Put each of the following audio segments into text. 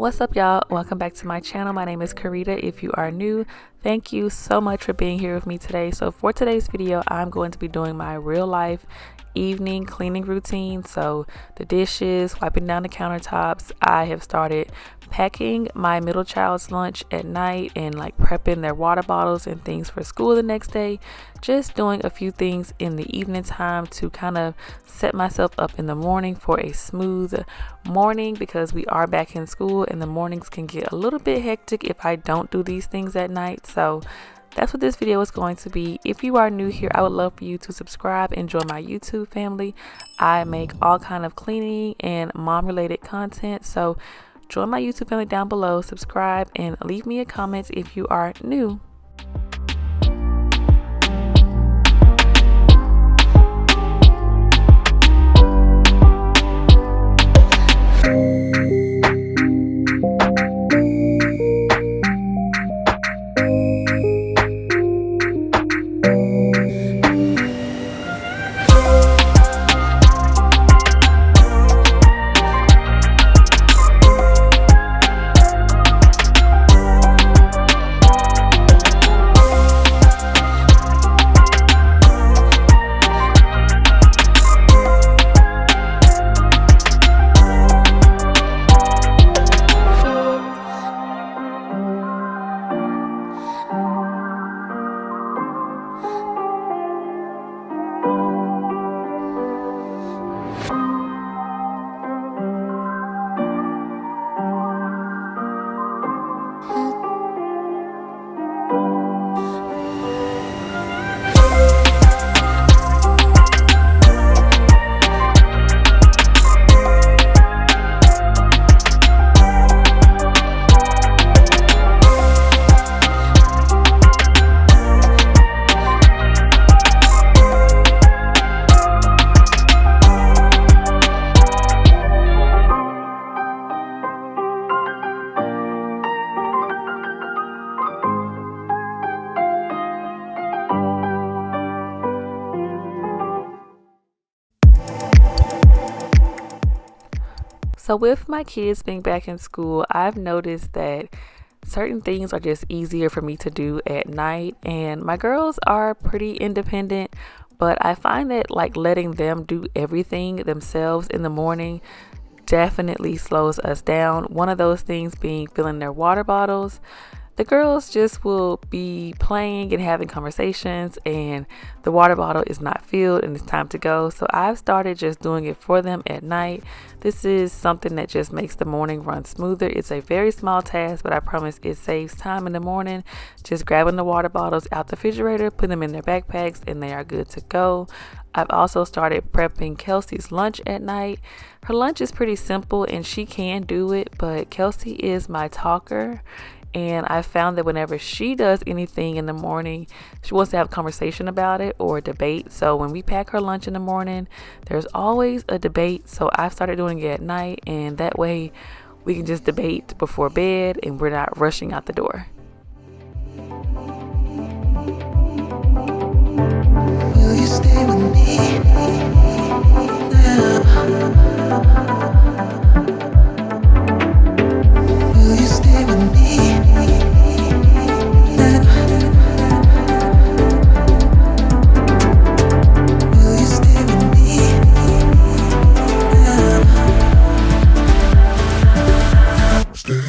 What's up, y'all? Welcome back to my channel. My name is Karita. If you are new, thank you so much for being here with me today. So for today's video, I'm going to be doing my real life evening cleaning routine. So the dishes, wiping down the countertops. I have started packing my middle child's lunch at night and like prepping their water bottles and things for school the next day. Just doing a few things in the evening time to kind of set myself up in the morning for a smooth morning, because we are back in school and the mornings can get a little bit hectic if I don't do these things at night. So that's what this video is going to be. If you are new here, I would love for you to subscribe and join my YouTube family. I make all kind of cleaning and mom related content, so join my YouTube family down below, subscribe, and leave me a comment if you are new. So with my kids being back in school, I've noticed that certain things are just easier for me to do at night, and my girls are pretty independent, but I find that like letting them do everything themselves in the morning definitely slows us down. One of those things being filling their water bottles. The girls just will be playing and having conversations and the water bottle is not filled and it's time to go. So I've started just doing it for them at night. This is something that just makes the morning run smoother. It's a very small task, but I promise it saves time in the morning. Just grabbing the water bottles out the refrigerator, putting them in their backpacks, and they are good to go. I've also started prepping Kelsey's lunch at night. Her lunch is pretty simple and she can do it, but Kelsey is my talker. And I found that whenever she does anything in the morning, she wants to have a conversation about it or a debate. So when we pack her lunch in the morning, there's always a debate. So I've started doing it at night, and that way we can just debate before bed and we're not rushing out the door. Will you stay with me now? Will you stay with me now? Will you stay with me now? Stay.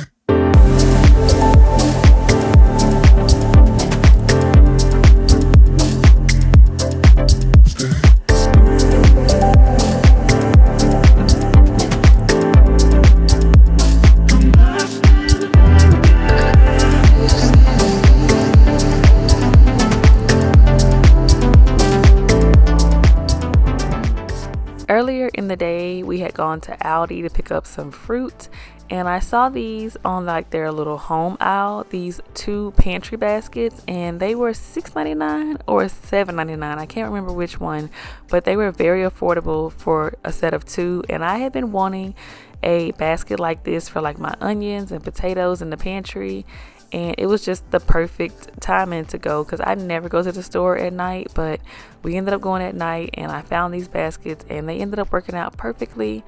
Earlier in the day, we had gone to Aldi to pick up some fruit, and I saw these on like their little home aisle, these two pantry baskets, and they were $6.99 or $7.99. I can't remember which one, but they were very affordable for a set of two, and I had been wanting a basket like this for like my onions and potatoes in the pantry, and it was just the perfect timing to go because I never go to the store at night, but we ended up going at night and I found these baskets and they ended up working out perfectly.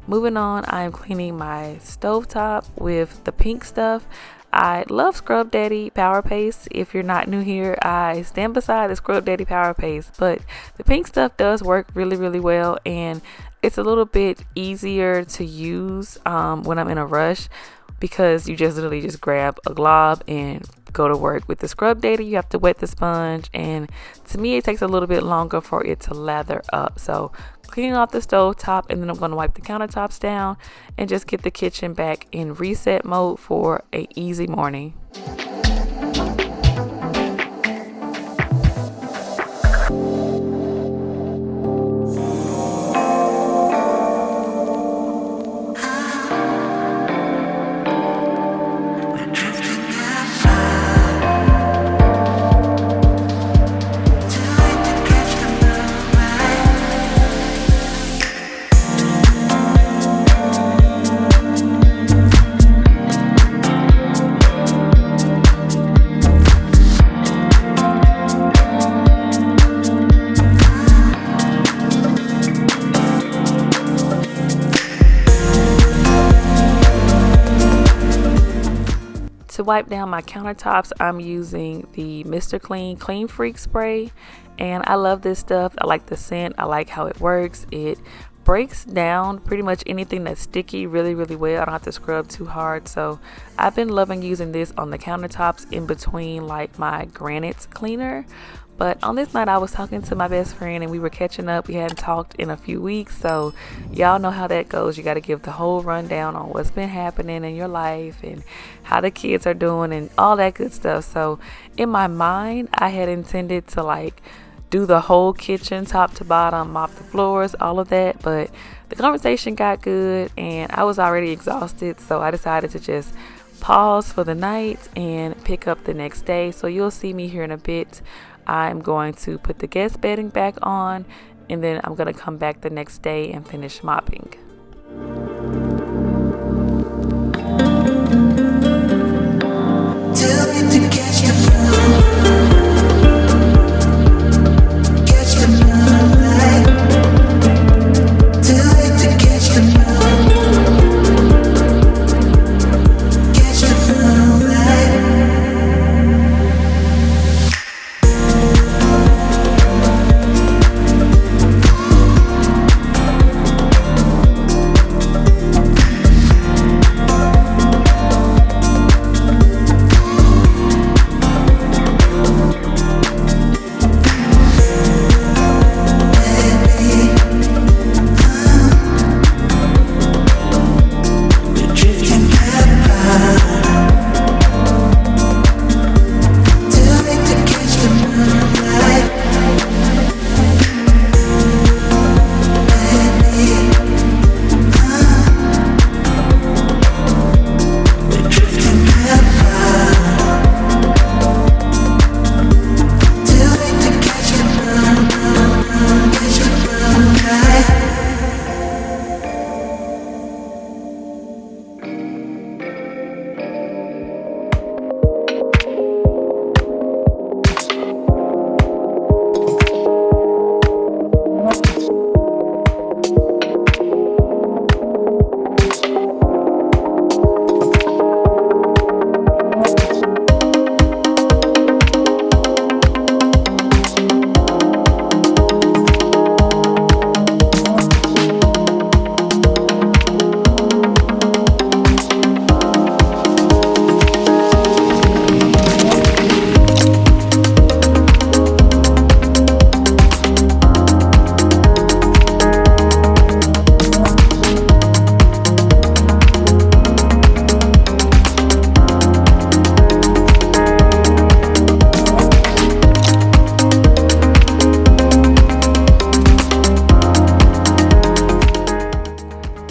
Moving on, I am cleaning my stovetop with the pink stuff. I love Scrub Daddy Power Paste. If you're not new here, I stand beside the Scrub Daddy Power Paste, but the pink stuff does work really, really well, and it's a little bit easier to use when I'm in a rush, because you just literally just grab a glob and go to work. With the Scrub Daddy, you have to wet the sponge, and to me it takes a little bit longer for it to lather up. So cleaning off the stove top, and then I'm going to wipe the countertops down and just get the kitchen back in reset mode for a easy morning. To wipe down my countertops, I'm using the Mr. Clean Freak spray, and I love this stuff. I like the scent. I like how it works. It breaks down pretty much anything that's sticky really, really well. I don't have to scrub too hard. So I've been loving using this on the countertops in between like my granites cleaner. But on this night, I was talking to my best friend and we were catching up. We hadn't talked in a few weeks, so y'all know how that goes. You got to give the whole rundown on what's been happening in your life and how the kids are doing and all that good stuff. So in my mind, I had intended to like do the whole kitchen top to bottom, mop the floors, all of that. But the conversation got good and I was already exhausted, so I decided to just pause for the night and pick up the next day. So you'll see me here in a bit. I'm going to put the guest bedding back on, and then I'm going to come back the next day and finish mopping. Tell me to catch the moon, catch the moonlight. Tell me to catch the moon, catch the moonlight.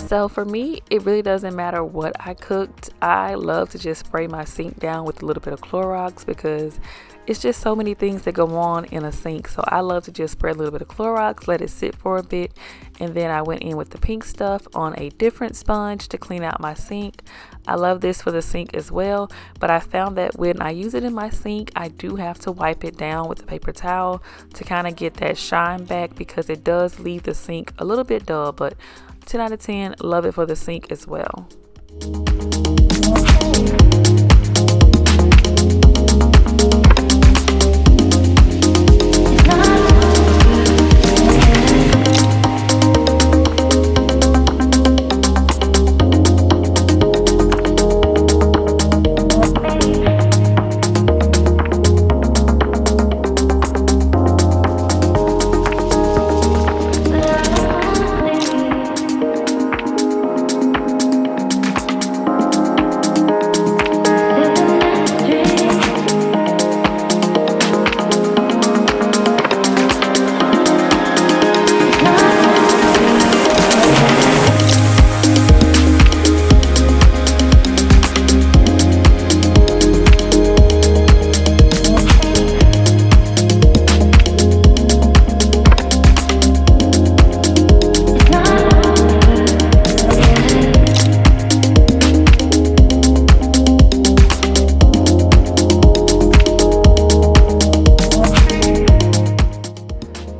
So for me, it really doesn't matter what I cooked. I love to just spray my sink down with a little bit of Clorox because it's just so many things that go on in a sink. So I love to just spray a little bit of Clorox, let it sit for a bit, and then I went in with the pink stuff on a different sponge to clean out my sink. I love this for the sink as well, but I found that when I use it in my sink, I do have to wipe it down with a paper towel to kind of get that shine back because it does leave the sink a little bit dull, but 10 out of 10. Love it for the sink as well.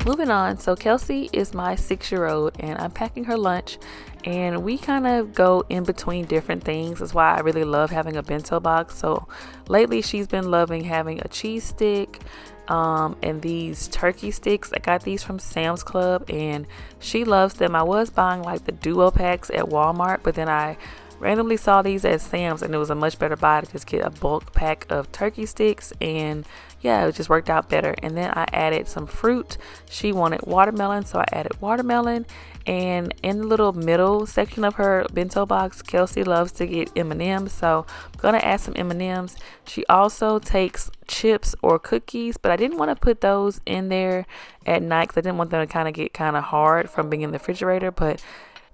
Moving on, so Kelsey is my 6-year-old and I'm packing her lunch, and we kind of go in between different things. That's why I really love having a bento box. So lately she's been loving having a cheese stick and these turkey sticks. I got these from Sam's Club and she loves them. I was buying like the duo packs at Walmart, but then I randomly saw these at Sam's and it was a much better buy to just get a bulk pack of turkey sticks, and yeah, it just worked out better. And then I added some fruit. She wanted watermelon, so I added watermelon. And in the little middle section of her bento box, Kelsey loves to get M&Ms, so I'm gonna add some M&Ms. She also takes chips or cookies, but I didn't want to put those in there at night because I didn't want them to kind of get kind of hard from being in the refrigerator. But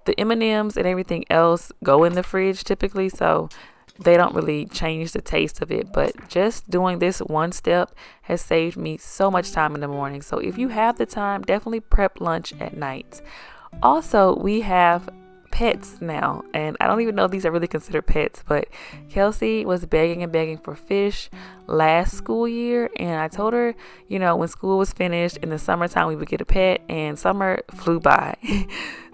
the M&Ms and everything else go in the fridge typically, so they don't really change the taste of it. But just doing this one step has saved me so much time in the morning. So if you have the time, definitely prep lunch at night. Also, we have pets now, and I don't even know if these are really considered pets, but Kelsey was begging and begging for fish last school year, and I told her, you know, when school was finished in the summertime we would get a pet, and summer flew by.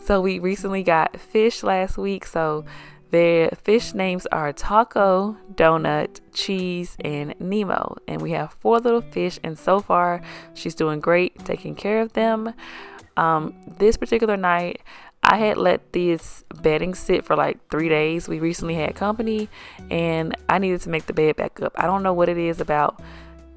So we recently got fish last week. So their fish names are Taco, Donut, Cheese, and Nemo, and we have 4 little fish, and so far she's doing great taking care of them. This particular night I had let this bedding sit for like 3 days. We recently had company and I needed to make the bed back up. I don't know what it is about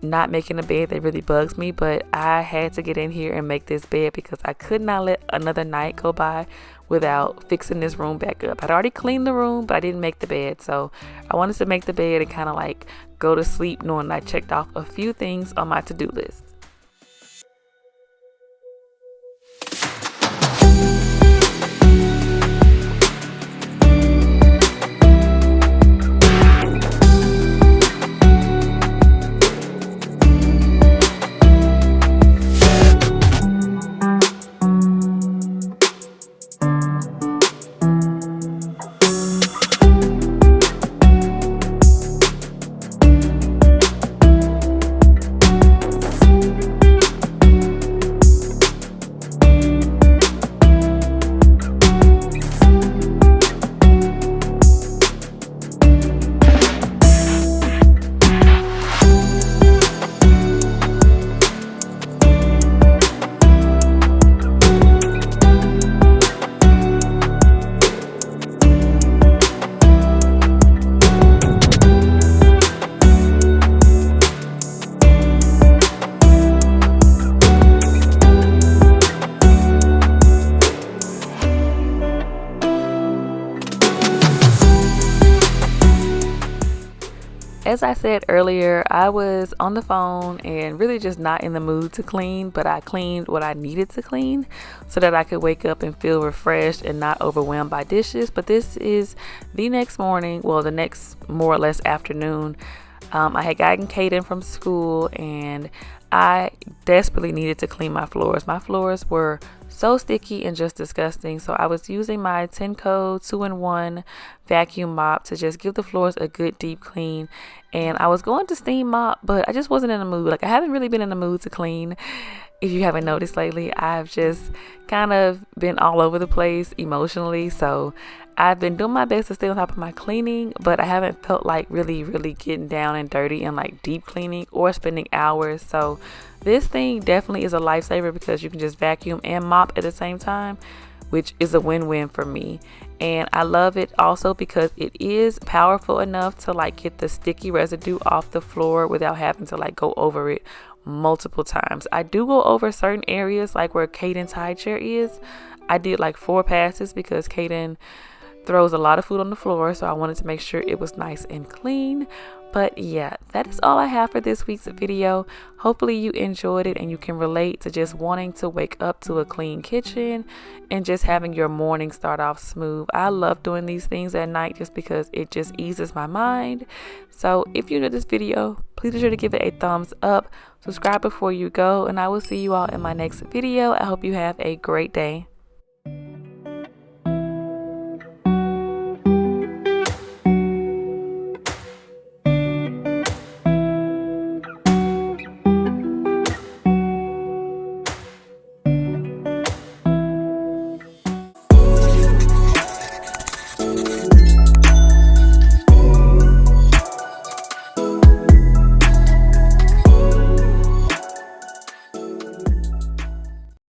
not making a bed that really bugs me, but I had to get in here and make this bed because I could not let another night go by without fixing this room back up. I'd already cleaned the room, but I didn't make the bed, so I wanted to make the bed and kind of like go to sleep knowing I checked off a few things on my to-do list. As I said earlier, I was on the phone and really just not in the mood to clean, but I cleaned what I needed to clean so that I could wake up and feel refreshed and not overwhelmed by dishes. But this is the next morning, well, the next more or less afternoon. I had gotten Kaden from school and I desperately needed to clean my floors. My floors were so sticky and just disgusting. So I was using my Tenco 2-in-1 vacuum mop to just give the floors a good deep clean. And I was going to steam mop, but I just wasn't in the mood. Like, I haven't really been in the mood to clean. If you haven't noticed lately, I've just kind of been all over the place emotionally. So I've been doing my best to stay on top of my cleaning, but I haven't felt like really getting down and dirty and like deep cleaning or spending hours. So this thing definitely is a lifesaver because you can just vacuum and mop at the same time, which is a win-win for me. And I love it also because it is powerful enough to like get the sticky residue off the floor without having to like go over it multiple times. I do go over certain areas, like where Caden's high chair is. I did like 4 passes because Caden throws a lot of food on the floor, so I wanted to make sure it was nice and clean. But yeah, that is all I have for this week's video. Hopefully you enjoyed it and you can relate to just wanting to wake up to a clean kitchen and just having your morning start off smooth. I love doing these things at night just because it just eases my mind. So if you enjoyed this video, please be sure to give it a thumbs up, subscribe before you go, and I will see you all in my next video. I hope you have a great day.